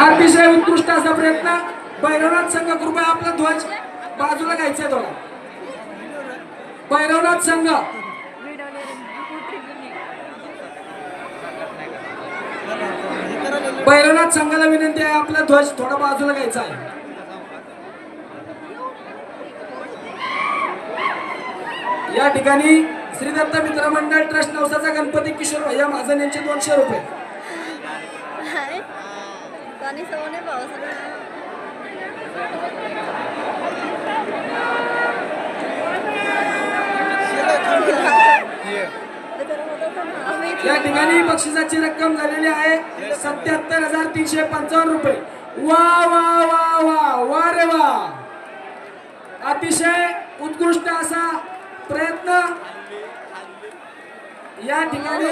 अतिशय उत्कृष्ट असा प्रयत्न. भैरवनाथ संघ कृपया आपला ध्वज बाजूला घ्यायचा थोडा. भैरवनाथ संघ भैरवनाथ संघाला विनंती आहे आपला ध्वज थोडा बाजूला घ्यायचा आहे. या ठिकाणी श्री दत्त मित्र मंडळ ट्रस्ट नवसाचा गणपती किशोर भैया महाजन यांचे 200 रुपये. या ठिकाणी बक्षिसाची रक्कम झालेली आहे 77,355 रुपये. वा वा वा वा वा रे वा. अतिशय उत्कृष्ट असा प्रयत्न या ठिकाणी